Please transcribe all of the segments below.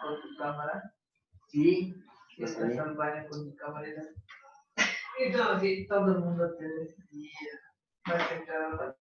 con tu cámara. Sí, sí estás salvaje con tu cámara. Y todo, sí, todo el mundo te decía. Más que cada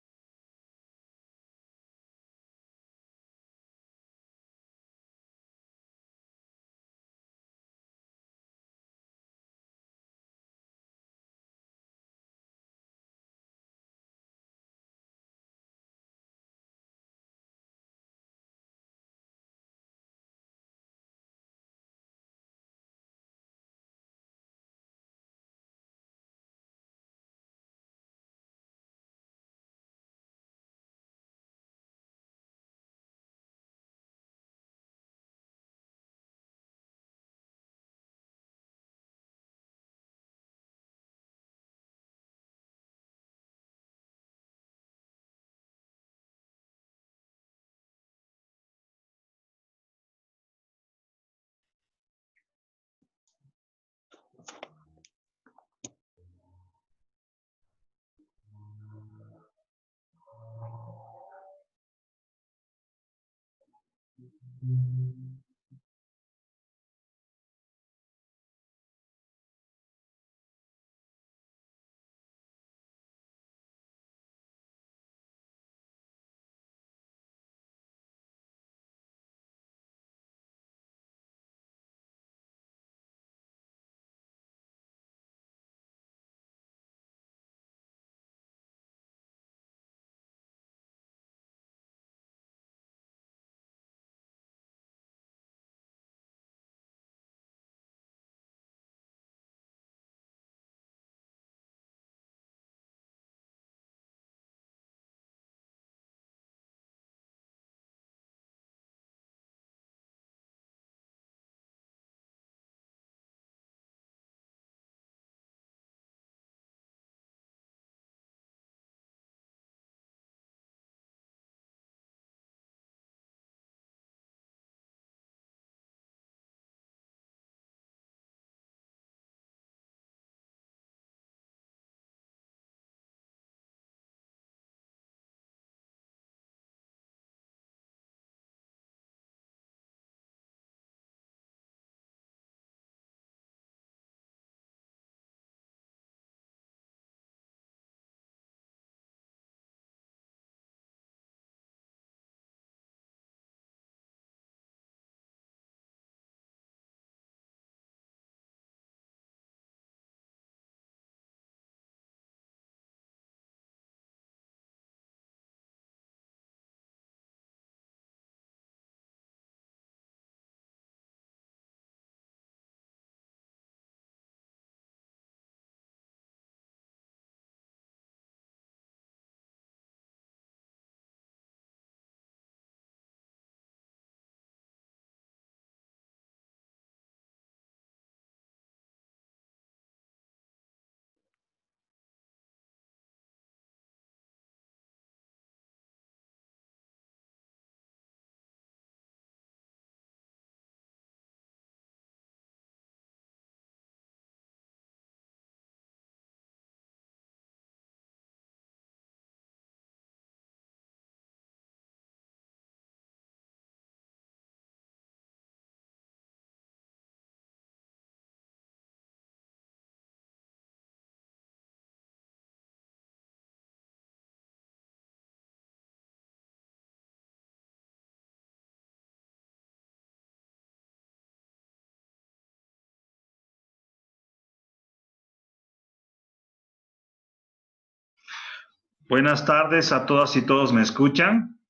Buenas tardes a todas y todos, ¿me escuchan?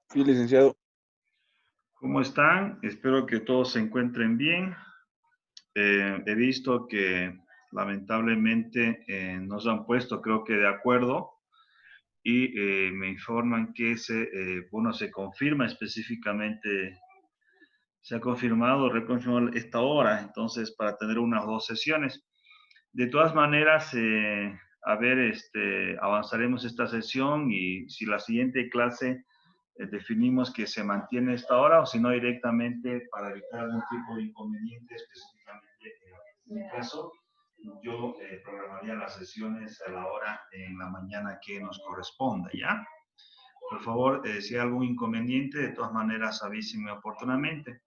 Sí, licenciado. ¿Cómo están? Espero que todos se encuentren bien. He visto que lamentablemente nos han puesto, creo que de acuerdo, y me informan que se confirma específicamente, se ha confirmado, reconfirmado esta hora, entonces para tener unas 2 sesiones. De todas maneras, avanzaremos esta sesión y si la siguiente clase definimos que se mantiene esta hora o si no directamente para evitar algún tipo de inconveniente específicamente en mi caso, yo programaría las sesiones a la hora en la mañana que nos corresponda, ¿ya? Por favor, si hay algún inconveniente, de todas maneras avísenme oportunamente.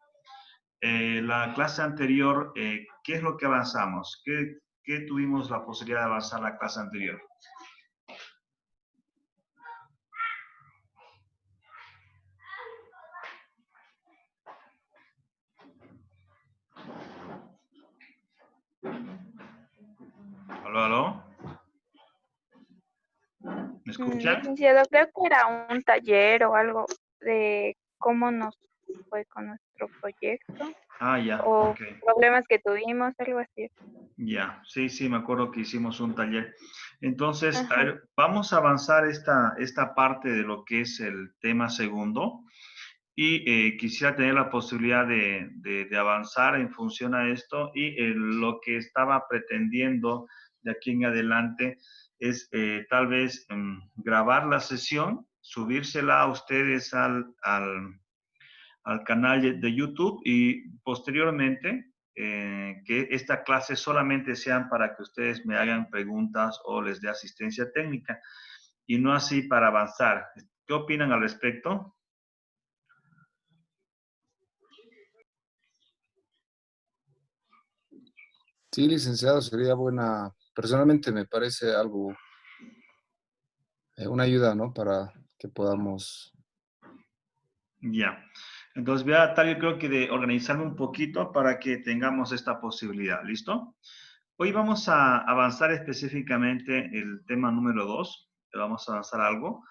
La clase anterior, ¿qué es lo que avanzamos? ¿Qué tuvimos la posibilidad de avanzar la clase anterior? ¿Aló, aló? ¿Me escuchan? Licenciado, creo que era un taller o algo de cómo nos fue con nuestro proyecto Ah, ya, o ok. problemas que tuvimos, algo así. Ya, sí, sí, me acuerdo que hicimos un taller. Entonces, a Ajá. ver, vamos a avanzar esta parte de lo que es el tema segundo y quisiera tener la posibilidad de avanzar en función a esto y lo que estaba pretendiendo de aquí en adelante es tal vez grabar la sesión, subírsela a ustedes al canal de YouTube y posteriormente que esta clase solamente sean para que ustedes me hagan preguntas o les dé asistencia técnica y no así para avanzar. ¿Qué opinan al respecto? Sí, licenciado, sería buena. Personalmente me parece algo, una ayuda, ¿no? Para que podamos. Ya. Entonces voy a tratar, yo creo que de organizarme un poquito para que tengamos esta posibilidad. ¿Listo? Hoy vamos a avanzar específicamente el tema número 2. Vamos a avanzar algo.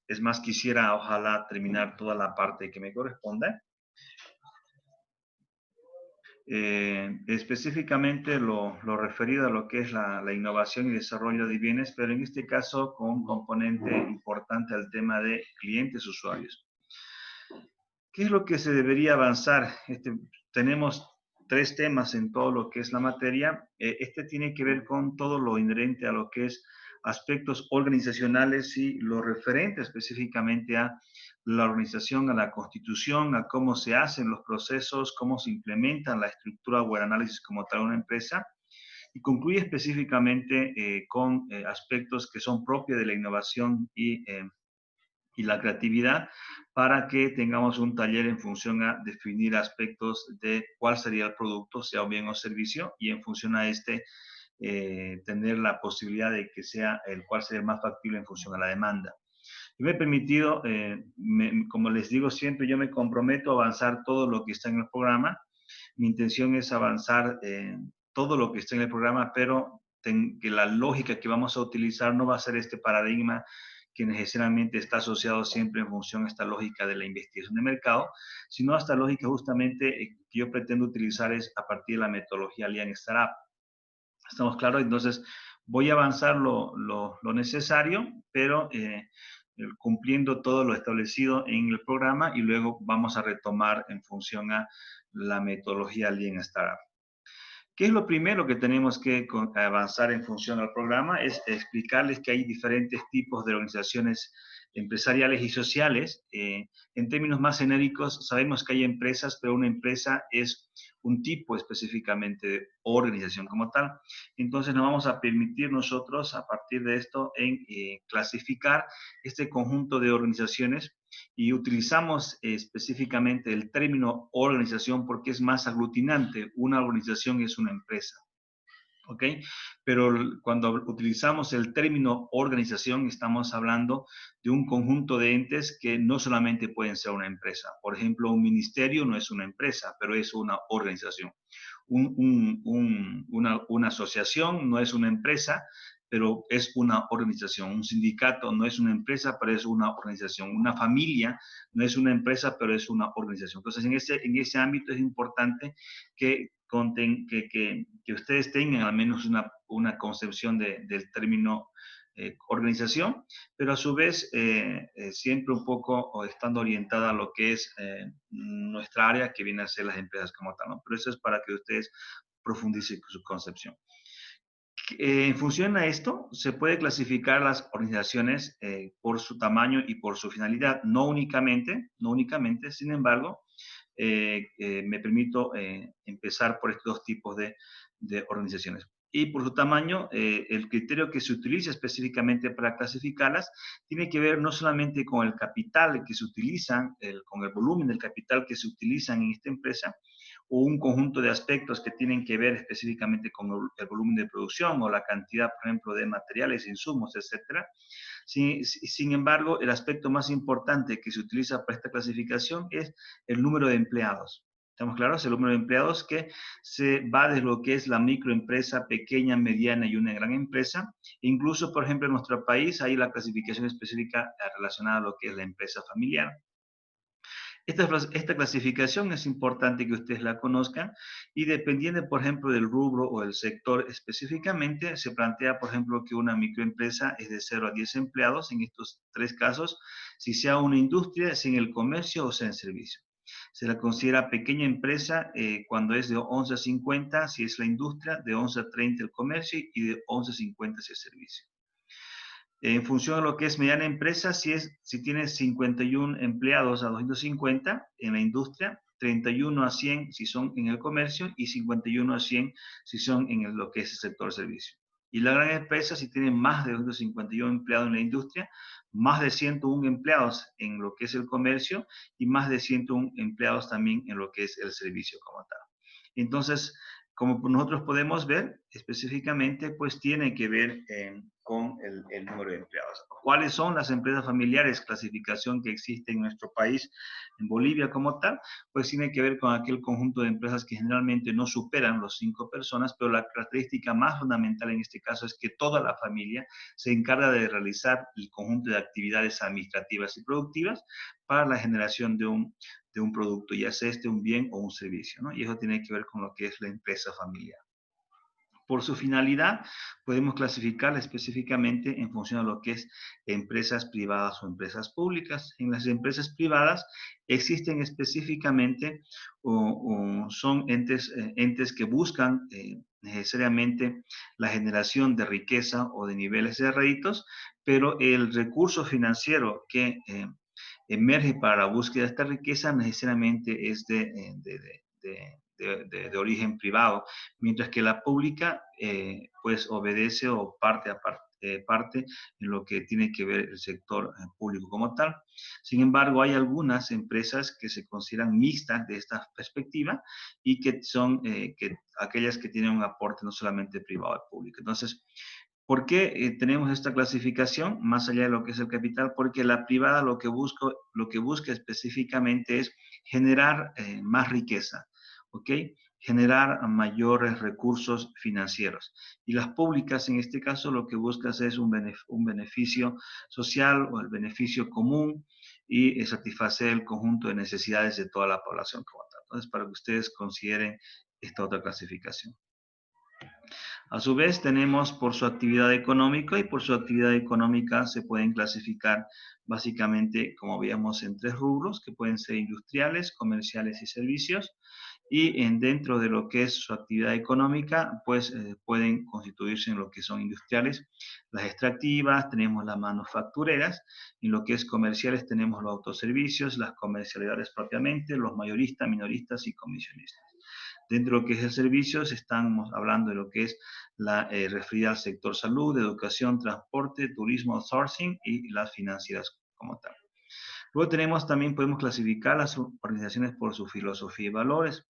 Es más, quisiera ojalá terminar toda la parte que me corresponde. Específicamente lo referido a lo que es la innovación y desarrollo de bienes, pero en este caso con un componente importante al tema de clientes usuarios. ¿Qué es lo que se debería avanzar? Tenemos 3 temas en todo lo que es la materia. Este tiene que ver con todo lo inherente a lo que es aspectos organizacionales y lo referente específicamente a la organización, a la constitución, a cómo se hacen los procesos, cómo se implementan la estructura o el análisis como tal de una empresa. Y concluye específicamente con aspectos que son propios de la innovación y la creatividad para que tengamos un taller en función a definir aspectos de cuál sería el producto, sea un bien o servicio, y en función a tener la posibilidad de que sea el cual sería el más factible en función a la demanda. Yo me he permitido, como les digo siempre, yo me comprometo a avanzar todo lo que está en el programa. Mi intención es avanzar todo lo que está en el programa, pero que la lógica que vamos a utilizar no va a ser este paradigma que necesariamente está asociado siempre en función a esta lógica de la investigación de mercado, sino a esta lógica justamente que yo pretendo utilizar es a partir de la metodología Lean Startup. ¿Estamos claros? Entonces, voy a avanzar lo necesario, pero cumpliendo todo lo establecido en el programa y luego vamos a retomar en función a la metodología Lean Startup. ¿Qué es lo primero que tenemos que avanzar en función al programa? Es explicarles que hay diferentes tipos de organizaciones empresariales y sociales. En términos más genéricos, sabemos que hay empresas, pero una empresa es un tipo específicamente de organización como tal. Entonces nos vamos a permitir nosotros, a partir de esto, en clasificar este conjunto de organizaciones y utilizamos específicamente el término organización porque es más aglutinante. Una organización es una empresa. ¿Ok? Pero cuando utilizamos el término organización, estamos hablando de un conjunto de entes que no solamente pueden ser una empresa. Por ejemplo, un ministerio no es una empresa, pero es una organización. Una asociación no es una empresa, pero es una organización. Un sindicato no es una empresa, pero es una organización. Una familia no es una empresa, pero es una organización. Entonces, en ese ámbito es importante que ustedes tengan al menos una concepción del término organización, pero a su vez siempre un poco estando orientada a lo que es nuestra área, que viene a ser las empresas como tal, ¿no? Pero eso es para que ustedes profundicen su concepción. En función a esto, se puede clasificar las organizaciones por su tamaño y por su finalidad, no únicamente, sin embargo, me permito empezar por estos dos tipos de organizaciones. y por su tamaño, el criterio que se utiliza específicamente para clasificarlas tiene que ver no solamente con el capital que se utiliza, con el volumen del capital que se utiliza en esta empresa, o un conjunto de aspectos que tienen que ver específicamente con el volumen de producción o la cantidad, por ejemplo, de materiales, insumos, etcétera. Sin embargo, el aspecto más importante que se utiliza para esta clasificación es el número de empleados. ¿Estamos claros? El número de empleados que se va de lo que es la microempresa, pequeña, mediana y una gran empresa. Incluso, por ejemplo, en nuestro país hay la clasificación específica relacionada a lo que es la empresa familiar. Esta clasificación es importante que ustedes la conozcan y dependiendo, por ejemplo, del rubro o del sector específicamente, se plantea, por ejemplo, que una microempresa es de 0 a 10 empleados, en estos 3 casos, si sea una industria, si en el comercio o sea en servicio. Se la considera pequeña empresa cuando es de 11 a 50, si es la industria, de 11 a 30 el comercio y de 11 a 50 si es servicio. En función de lo que es mediana empresa, si tiene 51 empleados a 250 en la industria, 31 a 100 si son en el comercio y 51 a 100 si son en lo que es el sector servicio. Y la gran empresa, si tiene más de 251 empleados en la industria, más de 101 empleados en lo que es el comercio y más de 101 empleados también en lo que es el servicio como tal. Entonces, como nosotros podemos ver, específicamente, pues tiene que ver con el número de empleados. ¿Cuáles son las empresas familiares? Clasificación que existe en nuestro país, en Bolivia como tal, pues tiene que ver con aquel conjunto de empresas que generalmente no superan los 5 personas, pero la característica más fundamental en este caso es que toda la familia se encarga de realizar el conjunto de actividades administrativas y productivas para la generación de un producto, ya sea un bien o un servicio, ¿no? Y eso tiene que ver con lo que es la empresa familiar. Por su finalidad, podemos clasificarla específicamente en función de lo que es empresas privadas o empresas públicas. En las empresas privadas existen específicamente son entes que buscan necesariamente la generación de riqueza o de niveles de réditos, pero el recurso financiero que emerge para la búsqueda de esta riqueza necesariamente es de origen privado, mientras que la pública pues obedece o parte en lo que tiene que ver el sector público como tal. Sin embargo, hay algunas empresas que se consideran mixtas de esta perspectiva y que son aquellas que tienen un aporte no solamente privado y público. Entonces, ¿por qué tenemos esta clasificación más allá de lo que es el capital? Porque la privada lo que busca específicamente es generar más riqueza, ¿ok? Generar mayores recursos financieros. Y las públicas, en este caso, lo que buscas es un beneficio social o el beneficio común y satisfacer el conjunto de necesidades de toda la población como tal. Entonces, para que ustedes consideren esta otra clasificación. A su vez, tenemos por su actividad económica y por su actividad económica se pueden clasificar básicamente, como veíamos, en 3 rubros que pueden ser industriales, comerciales y servicios. Y dentro de lo que es su actividad económica, pues pueden constituirse en lo que son industriales, las extractivas, tenemos las manufactureras, en lo que es comerciales tenemos los autoservicios, las comercialidades propiamente, los mayoristas, minoristas y comisionistas. Dentro de lo que es el servicio, estamos hablando de lo que es la referida al sector salud, educación, transporte, turismo, outsourcing y las financieras como tal. Luego también podemos clasificar las organizaciones por su filosofía y valores.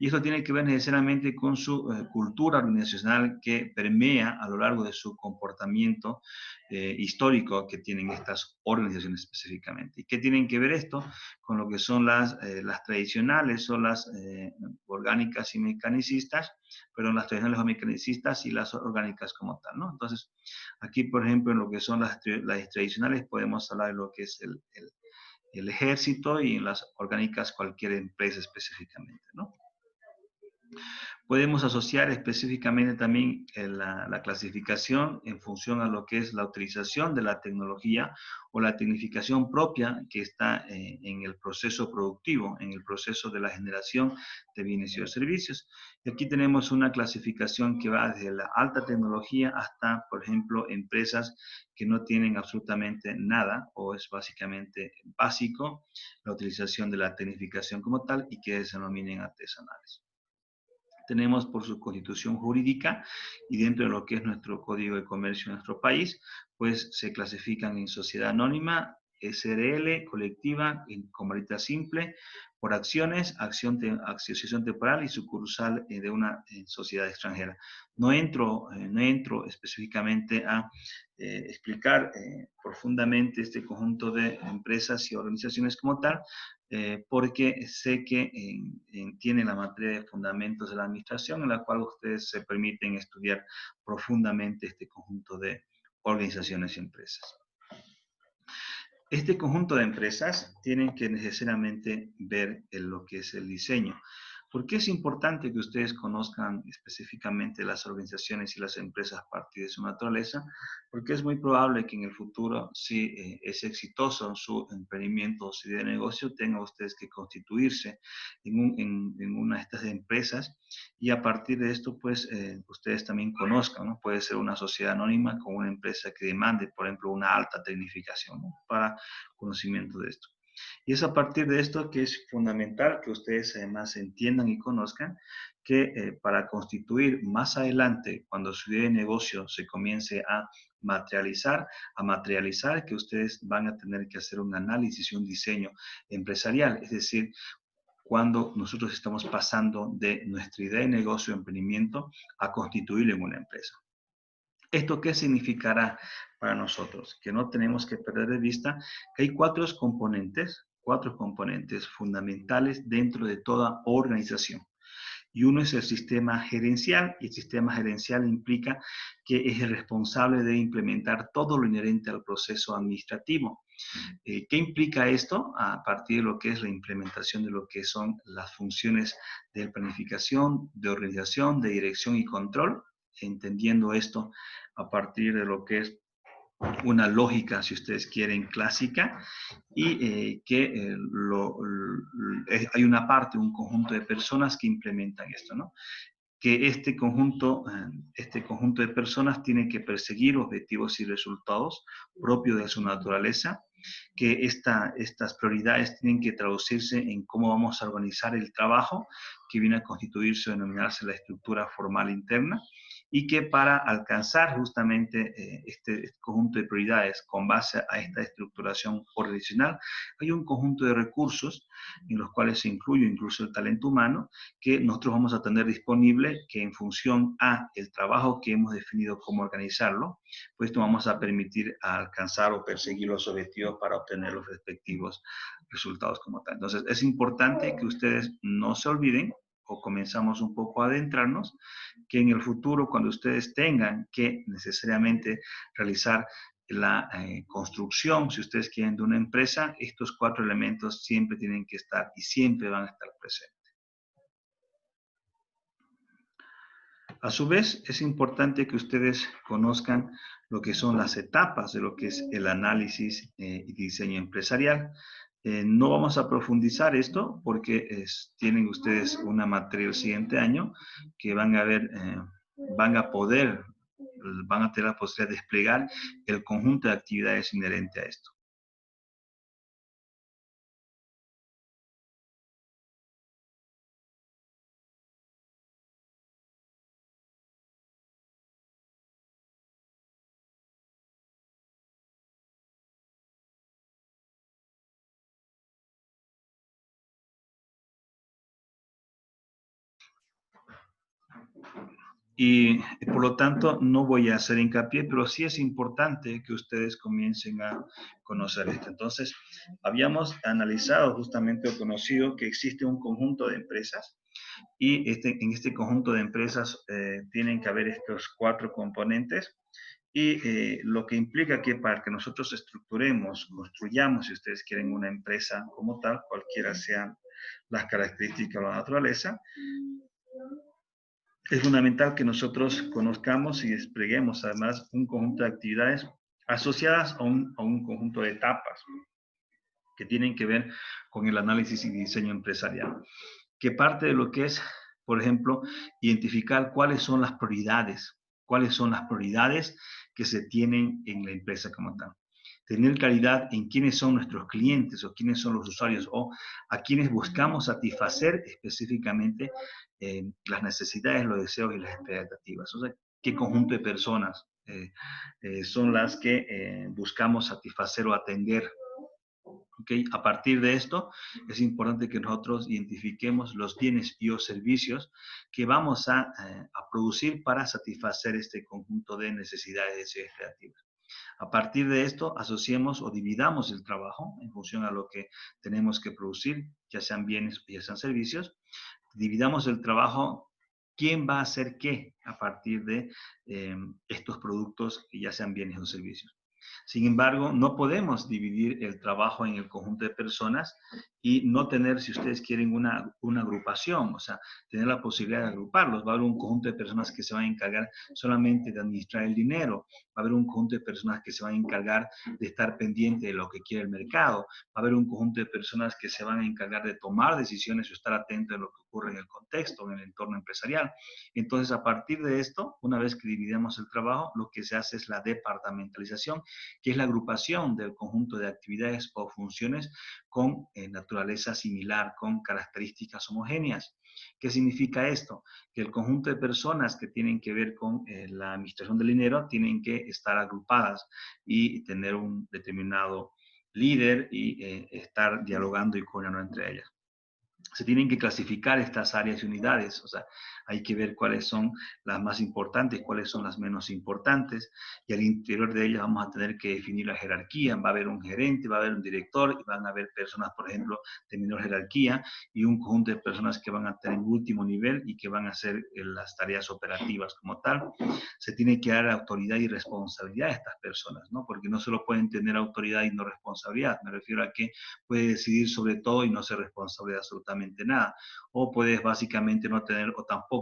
Y esto tiene que ver necesariamente con su cultura organizacional que permea a lo largo de su comportamiento histórico que tienen estas organizaciones específicamente. ¿Y qué tienen que ver esto? Con lo que son las tradicionales o las orgánicas y mecanicistas, perdón, las tradicionales o mecanicistas y las orgánicas como tal, ¿no? Entonces, aquí, por ejemplo, en lo que son las tradicionales podemos hablar de lo que es el ejército y en las orgánicas cualquier empresa específicamente, ¿no? Podemos asociar específicamente también la clasificación en función a lo que es la utilización de la tecnología o la tecnificación propia que está en el proceso productivo, en el proceso de la generación de bienes y servicios. Y aquí tenemos una clasificación que va desde la alta tecnología hasta, por ejemplo, empresas que no tienen absolutamente nada o es básicamente básico la utilización de la tecnificación como tal y que se denominen artesanales. tenemos por su constitución jurídica y dentro de lo que es nuestro Código de Comercio en nuestro país, pues se clasifican en sociedad anónima, SRL, colectiva, en comarita simple, por acciones, asociación temporal y sucursal de una sociedad extranjera. No entro específicamente a explicar profundamente este conjunto de empresas y organizaciones como tal, porque sé que tiene la materia de fundamentos de la administración, en la cual ustedes se permiten estudiar profundamente este conjunto de organizaciones y empresas. Este conjunto de empresas tienen que necesariamente ver lo que es el diseño. ¿Por qué es importante que ustedes conozcan específicamente las organizaciones y las empresas a partir de su naturaleza? Porque es muy probable que en el futuro, si es exitoso su emprendimiento o su idea de negocio, tengan ustedes que constituirse en una de estas empresas y a partir de esto, pues, ustedes también conozcan, ¿no? Puede ser una sociedad anónima con una empresa que demande, por ejemplo, una alta tecnificación, ¿no? Para conocimiento de esto. Y es a partir de esto que es fundamental que ustedes además entiendan y conozcan que para constituir más adelante, cuando su idea de negocio se comience a materializar, que ustedes van a tener que hacer un análisis y un diseño empresarial. Es decir, cuando nosotros estamos pasando de nuestra idea de negocio o emprendimiento a constituirlo en una empresa. ¿Esto qué significará para nosotros? Que no tenemos que perder de vista que hay cuatro componentes fundamentales dentro de toda organización. Y uno es el sistema gerencial, y el sistema gerencial implica que es el responsable de implementar todo lo inherente al proceso administrativo. ¿Qué implica esto? A partir de lo que es la implementación de lo que son las funciones de planificación, de organización, de dirección y control, entendiendo esto a partir de lo que es una lógica, si ustedes quieren, clásica, y hay una parte, un conjunto de personas que implementan esto, ¿no? Que este conjunto de personas tiene que perseguir objetivos y resultados propios de su naturaleza, que estas prioridades tienen que traducirse en cómo vamos a organizar el trabajo, que viene a constituirse o denominarse la estructura formal interna, y que para alcanzar justamente este conjunto de prioridades con base a esta estructuración organizacional, hay un conjunto de recursos en los cuales se incluye incluso el talento humano, que nosotros vamos a tener disponible, que en función a el trabajo que hemos definido cómo organizarlo, pues nos vamos a permitir alcanzar o perseguir los objetivos para obtener los respectivos resultados como tal. Entonces, es importante que ustedes no se olviden, o comenzamos un poco a adentrarnos, que en el futuro, cuando ustedes tengan que necesariamente realizar la construcción, si ustedes quieren, de una empresa, estos cuatro elementos siempre tienen que estar y siempre van a estar presentes. A su vez, es importante que ustedes conozcan lo que son las etapas de lo que es el análisis y diseño empresarial. No vamos a profundizar esto porque tienen ustedes una materia el siguiente año que van a ver, van a tener la posibilidad de desplegar el conjunto de actividades inherente a esto. Y por lo tanto no voy a hacer hincapié, pero sí es importante que ustedes comiencen a conocer esto. Entonces, habíamos analizado justamente o conocido que existe un conjunto de empresas y en este conjunto de empresas tienen que haber estos cuatro componentes y lo que implica que para que nosotros estructuremos, construyamos, si ustedes quieren, una empresa como tal, cualquiera sean las características o la naturaleza, es fundamental que nosotros conozcamos y despleguemos además un conjunto de actividades asociadas a un conjunto de etapas que tienen que ver con el análisis y diseño empresarial. Que parte de lo que es, por ejemplo, identificar cuáles son las prioridades que se tienen en la empresa como tal. tener claridad en quiénes son nuestros clientes o quiénes son los usuarios o a quienes buscamos satisfacer específicamente las necesidades, los deseos y las expectativas. O sea, qué conjunto de personas son las que buscamos satisfacer o atender. ¿Okay? A partir de esto, es importante que nosotros identifiquemos los bienes y o servicios que vamos a producir para satisfacer este conjunto de necesidades y expectativas. A partir de esto, asociemos o dividamos el trabajo en función a lo que tenemos que producir, ya sean bienes o ya sean servicios. Dividamos el trabajo, quién va a hacer qué a partir de estos productos, ya sean bienes o servicios. Sin embargo, no podemos dividir el trabajo en el conjunto de personas y no tener, si ustedes quieren, una agrupación, o sea, tener la posibilidad de agruparlos. Va a haber un conjunto de personas que se van a encargar solamente de administrar el dinero, va a haber un conjunto de personas que se van a encargar de estar pendiente de lo que quiere el mercado, va a haber un conjunto de personas que se van a encargar de tomar decisiones o estar atentos a lo que ocurre en el contexto, en el entorno empresarial. Entonces, a partir de esto, una vez que dividimos el trabajo, lo que se hace es la departamentalización, que es la agrupación del conjunto de actividades o funciones con naturaleza similar, con características homogéneas. ¿Qué significa esto? Que el conjunto de personas que tienen que ver con la administración del dinero tienen que estar agrupadas y tener un determinado líder y estar dialogando y coordinando entre ellas. Se tienen que clasificar estas áreas y unidades, o sea, hay que ver cuáles son las más importantes, cuáles son las menos importantes, y al interior de ellas vamos a tener que definir la jerarquía. Va a haber un gerente, va a haber un director, y van a haber personas, por ejemplo, de menor jerarquía, y un conjunto de personas que van a tener último nivel y que van a hacer las tareas operativas como tal. Se tiene que dar autoridad y responsabilidad a estas personas, ¿no? Porque no solo pueden tener autoridad y no responsabilidad, me refiero a que puede decidir sobre todo y no ser responsable de absolutamente nada, o puedes básicamente no tener, o tampoco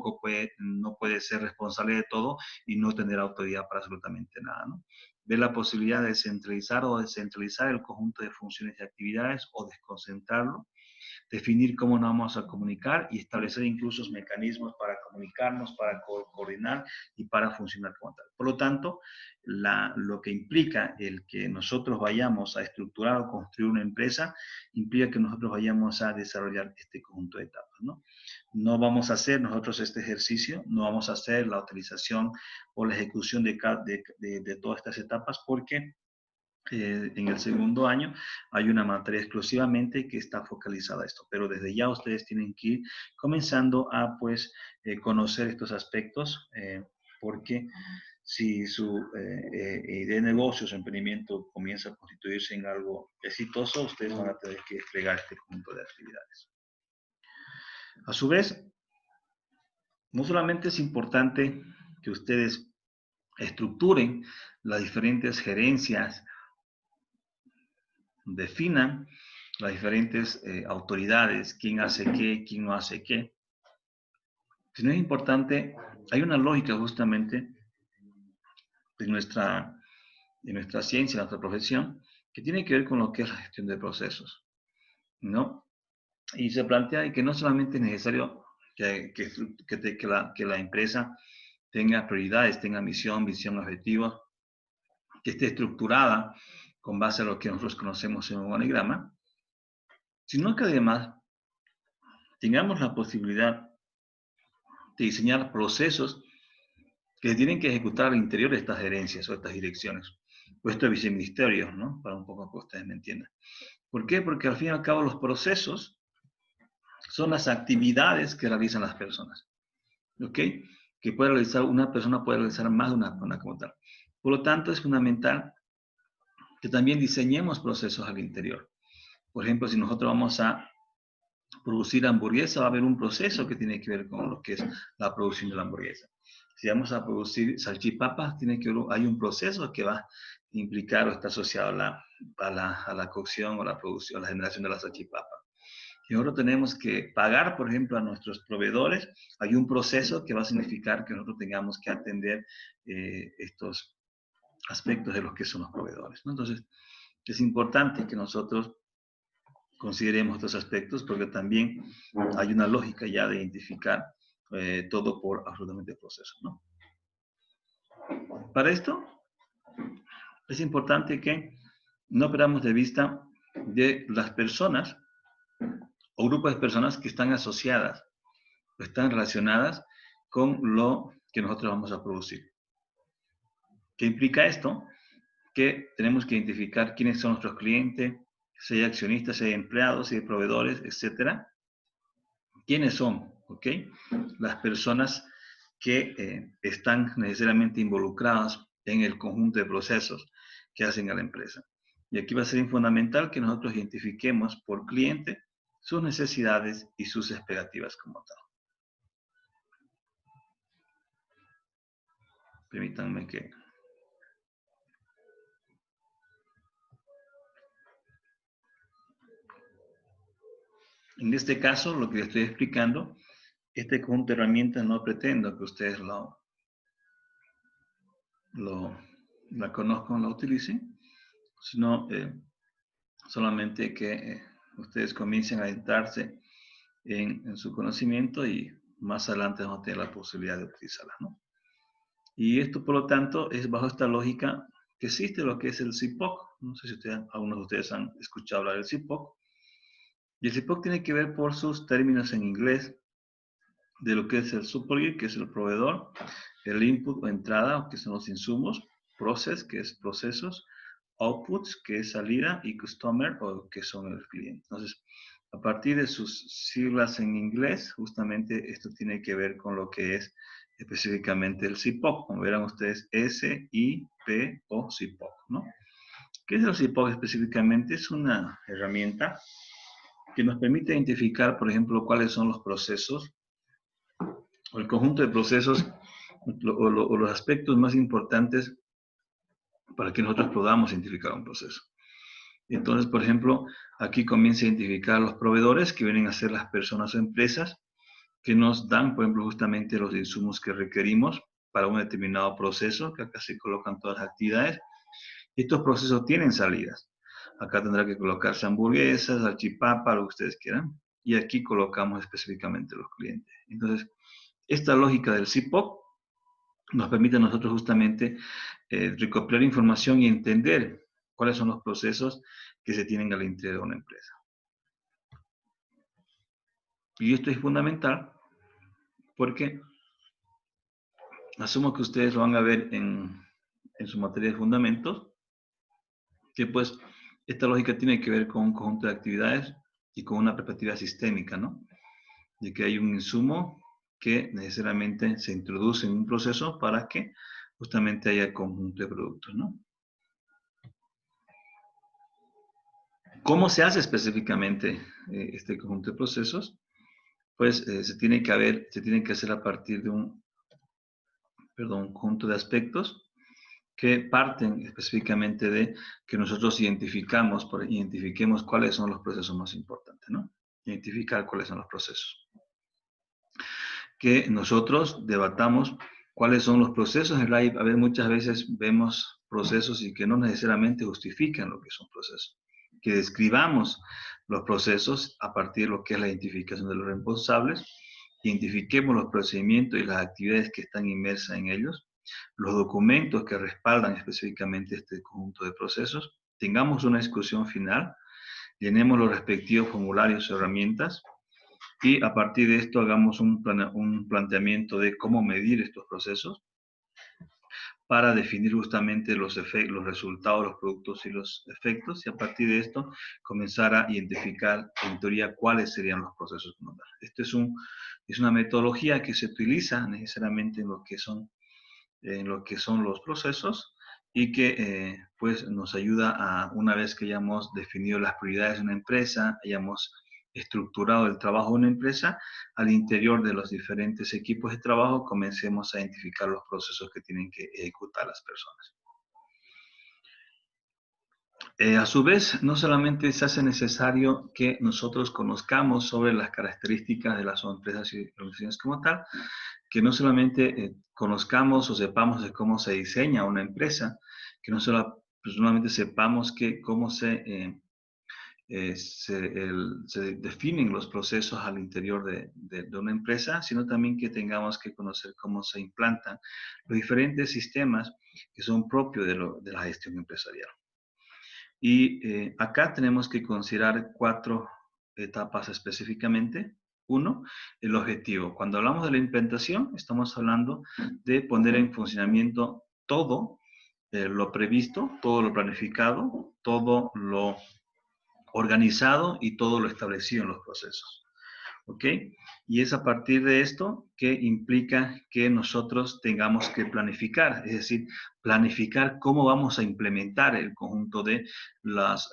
no puede ser responsable de todo y no tener autoridad para absolutamente nada, ¿no? Ver la posibilidad de centralizar o descentralizar el conjunto de funciones y actividades o desconcentrarlo, definir cómo nos vamos a comunicar y establecer incluso mecanismos para comunicarnos, para coordinar y para funcionar como tal. Por lo tanto, lo que implica el que nosotros vayamos a estructurar o construir una empresa, implica que nosotros vayamos a desarrollar este conjunto de etapas, ¿no? No vamos a hacer nosotros este ejercicio, no vamos a hacer la utilización o la ejecución de todas estas etapas porque en el segundo año hay una materia exclusivamente que está focalizada a esto, pero desde ya ustedes tienen que ir comenzando a pues conocer estos aspectos porque si su idea de negocio, su emprendimiento comienza a constituirse en algo exitoso, ustedes van a tener que desplegar este conjunto de actividades. A su vez, no solamente es importante que ustedes estructuren las diferentes gerencias, definan las diferentes autoridades, quién hace qué, quién no hace qué. Si no es importante, hay una lógica justamente en nuestra ciencia, en nuestra profesión, que tiene que ver con lo que es la gestión de procesos, ¿no? Y se plantea que no solamente es necesario que la empresa tenga prioridades, tenga misión, visión, objetivos, que esté estructurada con base a lo que nosotros conocemos en un organigrama, sino que además tengamos la posibilidad de diseñar procesos que tienen que ejecutar al interior de estas gerencias o estas direcciones, o estos viceministerios, ¿no? Para un poco que ustedes me entiendan. ¿Por qué? Porque al fin y al cabo los procesos son las actividades que realizan las personas, ¿ok? Que puede realizar una persona, puede realizar más de una persona como tal. Por lo tanto, es fundamental que también diseñemos procesos al interior. Por ejemplo, si nosotros vamos a producir hamburguesa, va a haber un proceso que tiene que ver con lo que es la producción de la hamburguesa. Si vamos a producir salchipapas, hay un proceso que va a implicar o está asociado a la cocción o la producción, a la generación de la salchipapa. Si nosotros tenemos que pagar, por ejemplo, a nuestros proveedores, hay un proceso que va a significar que nosotros tengamos que atender estos aspectos de los que son los proveedores, ¿no? Entonces, es importante que nosotros consideremos estos aspectos porque también hay una lógica ya de identificar todo por absolutamente proceso, ¿no? Para esto es importante que no perdamos de vista de las personas o grupos de personas que están asociadas o están relacionadas con lo que nosotros vamos a producir. ¿Qué implica esto? Que tenemos que identificar quiénes son nuestros clientes, si hay accionistas, si hay empleados, si hay proveedores, etcétera. ¿Quiénes son? ¿Ok? Las personas que están necesariamente involucradas en el conjunto de procesos que hacen a la empresa. Y aquí va a ser fundamental que nosotros identifiquemos por cliente sus necesidades y sus expectativas como tal. Permítanme que... En este caso, lo que les estoy explicando, este conjunto de herramientas no pretendo que ustedes la conozcan, la utilicen, sino solamente que ustedes comiencen a adentrarse en su conocimiento y más adelante vamos a tener la posibilidad de utilizarla, ¿no? Y esto, por lo tanto, es bajo esta lógica que existe lo que es el CIPOC. No sé si algunos de ustedes han escuchado hablar del CIPOC. Y el CIPOC tiene que ver por sus términos en inglés de lo que es el supplier, que es el proveedor, el input o entrada, que son los insumos, process, que es procesos, outputs, que es salida, y customer, o que son el cliente. Entonces, a partir de sus siglas en inglés, justamente esto tiene que ver con lo que es específicamente el CIPOC. Como verán ustedes, S-I-P-O, CIPOC, ¿no? ¿Qué es el CIPOC específicamente? Es una herramienta que nos permite identificar, por ejemplo, cuáles son los procesos o el conjunto de procesos o los aspectos más importantes para que nosotros podamos identificar un proceso. Entonces, por ejemplo, aquí comienza a identificar los proveedores, que vienen a ser las personas o empresas que nos dan, por ejemplo, justamente los insumos que requerimos para un determinado proceso, que acá se colocan todas las actividades. Estos procesos tienen salidas. Acá tendrá que colocarse hamburguesas, salchipapa, lo que ustedes quieran. Y aquí colocamos específicamente los clientes. Entonces, esta lógica del CIPOC nos permite a nosotros justamente recopilar información y entender cuáles son los procesos que se tienen al interior de una empresa. Y esto es fundamental porque asumo que ustedes lo van a ver en su materia de fundamentos, que pues esta lógica tiene que ver con un conjunto de actividades y con una perspectiva sistémica, ¿no? De que hay un insumo que necesariamente se introduce en un proceso para que justamente haya conjunto de productos, ¿no? ¿Cómo se hace específicamente este conjunto de procesos? Pues se tiene que hacer a partir de un conjunto de aspectos que parten específicamente de que nosotros identifiquemos cuáles son los procesos más importantes, ¿no? Identificar cuáles son los procesos. Que nosotros debatamos cuáles son los procesos. En realidad, a ver, muchas veces vemos procesos y que no necesariamente justifican lo que son procesos. Que describamos los procesos a partir de lo que es la identificación de los responsables, identifiquemos los procedimientos y las actividades que están inmersas en ellos, los documentos que respaldan específicamente este conjunto de procesos, tengamos una discusión final, llenemos los respectivos formularios o herramientas, y a partir de esto hagamos un planteamiento de cómo medir estos procesos para definir justamente los resultados, los productos y los efectos, y a partir de esto comenzar a identificar en teoría cuáles serían los procesos como tal. Esto es una metodología que se utiliza necesariamente en lo que son los procesos y que pues nos ayuda a, una vez que hayamos definido las prioridades de una empresa, hayamos estructurado el trabajo de una empresa, al interior de los diferentes equipos de trabajo comencemos a identificar los procesos que tienen que ejecutar las personas. A su vez, no solamente se hace necesario que nosotros conozcamos sobre las características de las empresas y organizaciones como tal, que no solamente conozcamos o sepamos de cómo se diseña una empresa, que no solamente sepamos cómo se definen los procesos al interior de una empresa, sino también que tengamos que conocer cómo se implantan los diferentes sistemas que son propios de la gestión empresarial. Y acá tenemos que considerar 4 etapas específicamente. Uno, el objetivo. Cuando hablamos de la implementación, estamos hablando de poner en funcionamiento todo lo previsto, todo lo planificado, todo lo organizado y todo lo establecido en los procesos. ¿Ok? Y es a partir de esto que implica que nosotros tengamos que planificar, es decir, planificar cómo vamos a implementar el conjunto de las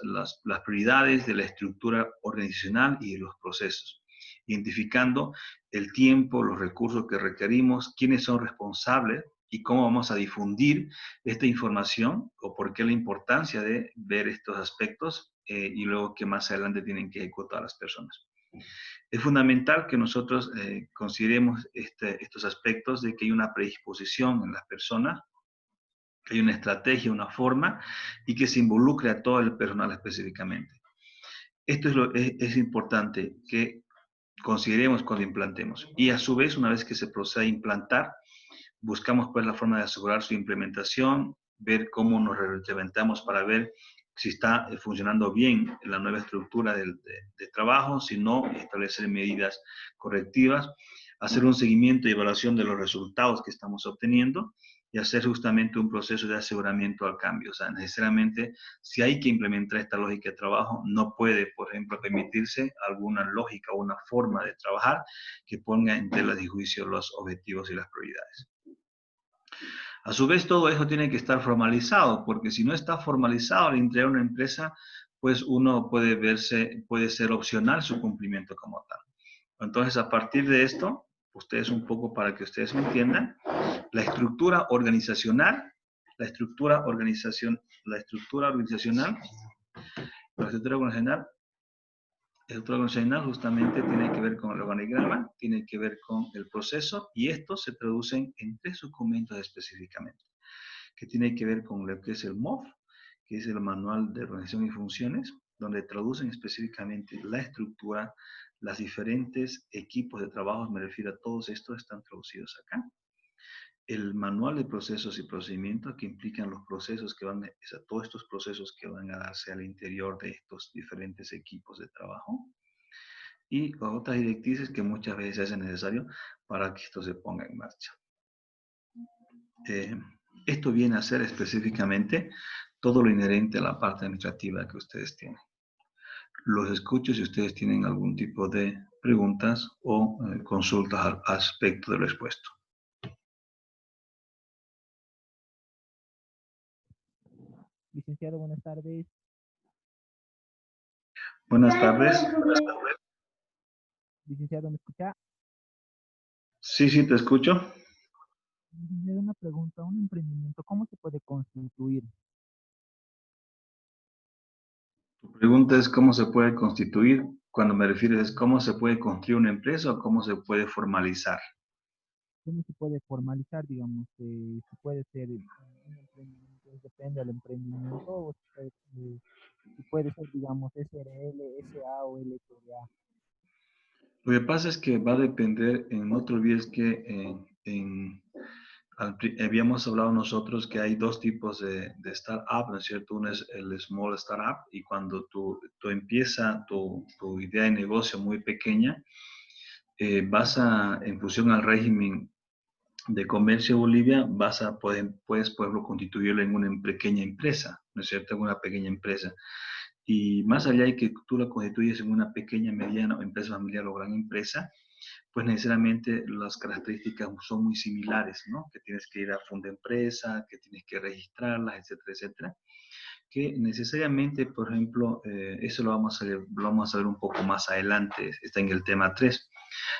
prioridades de la estructura organizacional y de los procesos, identificando el tiempo, los recursos que requerimos, quiénes son responsables y cómo vamos a difundir esta información o por qué la importancia de ver estos aspectos y luego que más adelante tienen que ejecutar las personas. Es fundamental que nosotros consideremos estos aspectos de que hay una predisposición en las personas, que hay una estrategia, una forma, y que se involucre a todo el personal específicamente. Esto es importante que consideremos cuando implantemos. Y a su vez, una vez que se procede a implantar, buscamos pues la forma de asegurar su implementación, ver cómo nos retroalimentamos para ver si está funcionando bien la nueva estructura de trabajo, si no, establecer medidas correctivas, hacer un seguimiento y evaluación de los resultados que estamos obteniendo y hacer justamente un proceso de aseguramiento al cambio. O sea, necesariamente, si hay que implementar esta lógica de trabajo, no puede, por ejemplo, permitirse alguna lógica o una forma de trabajar que ponga en tela de juicio los objetivos y las prioridades. A su vez, todo eso tiene que estar formalizado, porque si no está formalizado al interior de una empresa, pues uno puede ser opcional su cumplimiento como tal. Entonces, a partir de esto, ustedes un poco para que ustedes me entiendan, la estructura organizacional, la estructura organizacional, la estructura organizacional justamente tiene que ver con el organigrama, tiene que ver con el proceso y estos se traducen en 3 documentos específicamente, que tiene que ver con lo que es el MOF, que es el Manual de Organización y Funciones, donde traducen específicamente la estructura, los diferentes equipos de trabajo, me refiero a todos estos, están traducidos acá. El manual de procesos y procedimientos que implican los procesos que todos estos procesos que van a darse al interior de estos diferentes equipos de trabajo y otras directrices que muchas veces se hace necesario para que esto se ponga en marcha. Esto viene a ser específicamente todo lo inherente a la parte administrativa que ustedes tienen. Los escucho si ustedes tienen algún tipo de preguntas o consultas al aspecto de lo expuesto. Licenciado, buenas tardes. Buenas tardes. Licenciado, ¿me escucha? Sí, sí, te escucho. Licenciado, una pregunta, un emprendimiento, ¿cómo se puede constituir? Tu pregunta es cómo se puede constituir. Cuando me refieres es cómo se puede construir una empresa o cómo se puede formalizar. ¿Cómo se puede formalizar, digamos, si puede ser un emprendimiento, depende del emprendimiento, o si puede ser, digamos, SRL, SA o LTDA? Lo que pasa es que va a depender, no te olvides que habíamos hablado nosotros que hay 2 tipos de startup, ¿no es cierto? Uno es el small startup y cuando tú empieza tu idea de negocio muy pequeña, en función al régimen de comercio de Bolivia, puedes, por ejemplo, constituirlo en una pequeña empresa, ¿no es cierto? En una pequeña empresa. Y más allá de que tú la constituyes en una pequeña, mediana empresa familiar o gran empresa, pues necesariamente las características son muy similares, ¿no? Que tienes que ir a fondo de empresa, que tienes que registrarlas, etcétera, etcétera. Que necesariamente, por ejemplo, eso lo vamos a ver un poco más adelante, está en el tema 3.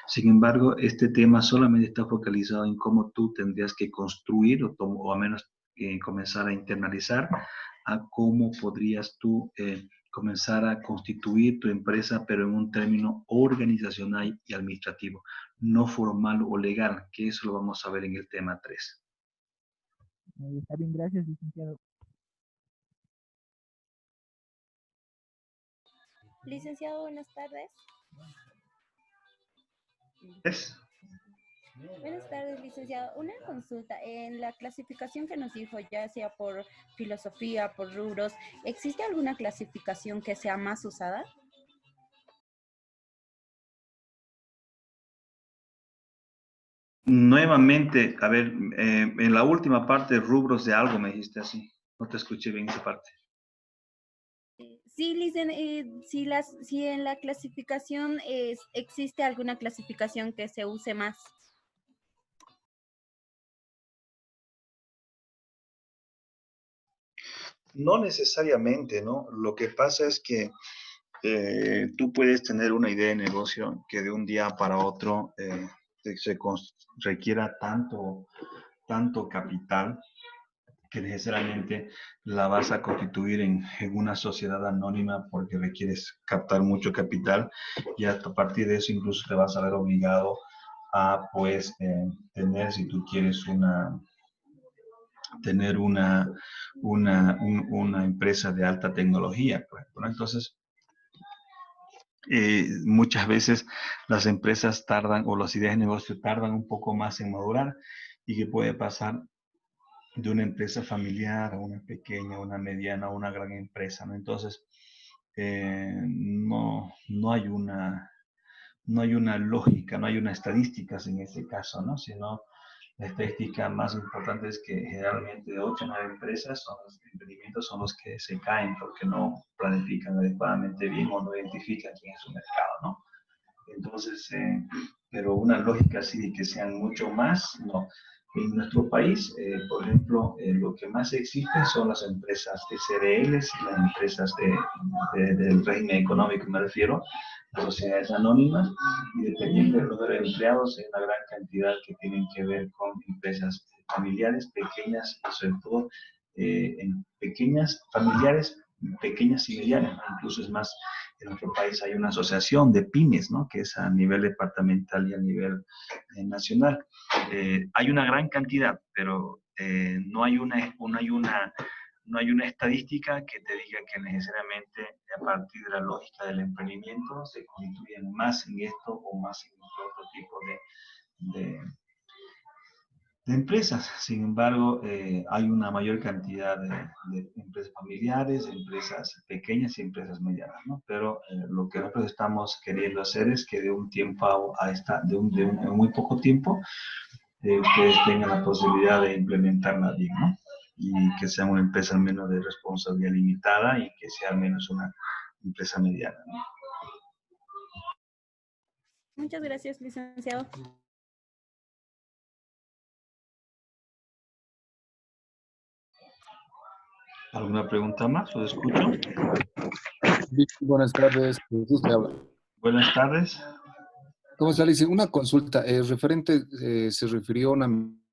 Sin embargo, este tema solamente está focalizado en cómo tú tendrías que construir o a menos comenzar a internalizar a cómo podrías tú comenzar a constituir tu empresa, pero en un término organizacional y administrativo, no formal o legal, que eso lo vamos a ver en el tema 3. Está bien, gracias, licenciado. Licenciado, buenas tardes. ¿Es? Buenas tardes, licenciado. Una consulta. En la clasificación que nos dijo, ya sea por filosofía, por rubros, ¿existe alguna clasificación que sea más usada? Nuevamente, a ver, en la última parte, rubros de algo me dijiste así. No te escuché bien esa parte. Sí, si en la clasificación existe alguna clasificación que se use más. No necesariamente, ¿no? Lo que pasa es que tú puedes tener una idea de negocio que de un día para otro requiera tanto capital que necesariamente la vas a constituir en una sociedad anónima porque requieres captar mucho capital y a partir de eso incluso te vas a ver obligado a, pues, tener, si tú quieres, tener una empresa de alta tecnología, por ejemplo, ¿no? Entonces, muchas veces las empresas tardan o las ideas de negocio tardan un poco más en madurar y que puede pasar de una empresa familiar a una pequeña, una mediana, a una gran empresa, ¿no? Entonces, no hay no hay una lógica, no hay una estadística en ese caso, ¿no? Sino la estadística más importante es que generalmente de 8 a 9 empresas son los emprendimientos son los que se caen porque no planifican adecuadamente bien o no identifican quién es su mercado, ¿no? Entonces, pero una lógica así de que sean mucho más, no. En nuestro país, por ejemplo, lo que más existe son las empresas SRLs y las empresas del régimen económico, me refiero, las sociedades anónimas, y dependiendo del número de empleados, hay una gran cantidad que tienen que ver con empresas familiares, pequeñas, y sobre todo en pequeñas, familiares, pequeñas y medianas, ¿no? Incluso es más, en nuestro país hay una asociación de pymes, ¿no? Que es a nivel departamental y a nivel nacional. Hay una gran cantidad, pero no hay una estadística que te diga que necesariamente a partir de la lógica del emprendimiento se constituyen más en esto o más en otro tipo de, de empresas. Sin embargo, hay una mayor cantidad de empresas familiares, empresas pequeñas y empresas medianas, ¿no? Pero lo que nosotros estamos queriendo hacer es que de un tiempo a esta, en muy poco tiempo, ustedes tengan la posibilidad de implementarla bien, ¿no? Y que sea una empresa al menos de responsabilidad limitada y que sea al menos una empresa mediana, ¿no? Muchas gracias, licenciado. ¿Alguna pregunta más? ¿Lo escucho? Buenas tardes, Jesús te habla. Buenas tardes. ¿Cómo está, Lice? Una consulta. Se refirió a una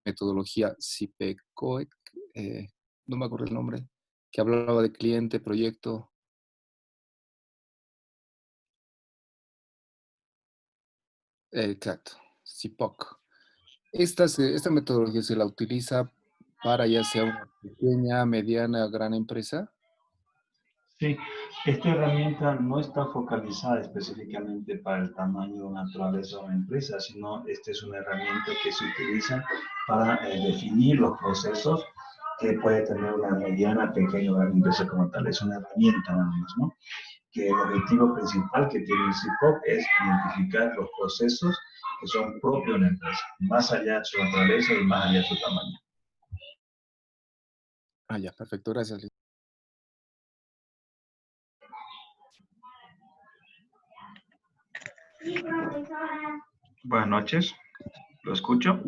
metodología CIPECOEC, no me acuerdo el nombre, que hablaba de cliente, proyecto. Exacto, CIPOC. Esta metodología se la utiliza para ya sea una pequeña, mediana, gran empresa. Sí, esta herramienta no está focalizada específicamente para el tamaño o naturaleza de una empresa, sino esta es una herramienta que se utiliza para definir los procesos que puede tener una mediana, pequeña o gran empresa como tal. Es una herramienta nada más, ¿no? Que el objetivo principal que tiene el CIPOC es identificar los procesos que son propios de una empresa, más allá de su naturaleza y más allá de su tamaño. Ah, ya, perfecto, gracias, Lice. Buenas noches, ¿lo escucho?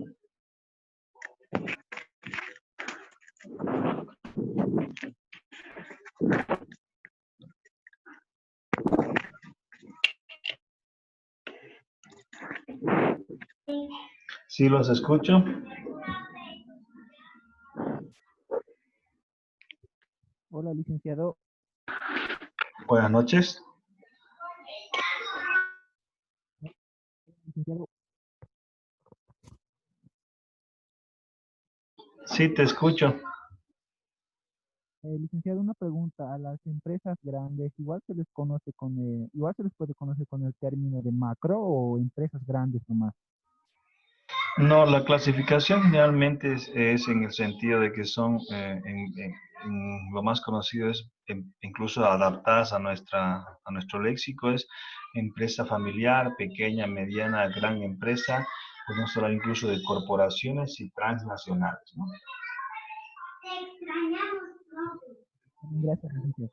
Sí, los escucho. Hola, licenciado. Buenas noches. Licenciado, Sí, te escucho. licenciado, una pregunta. A las empresas grandes, igual se les conoce igual se les puede conocer con el término de macro o empresas grandes nomás. No, la clasificación generalmente es en el sentido de que son, lo más conocido es incluso adaptadas a nuestro léxico, es empresa familiar, pequeña, mediana, gran empresa, podemos hablar incluso de corporaciones y transnacionales, ¿no? Gracias, licenciado.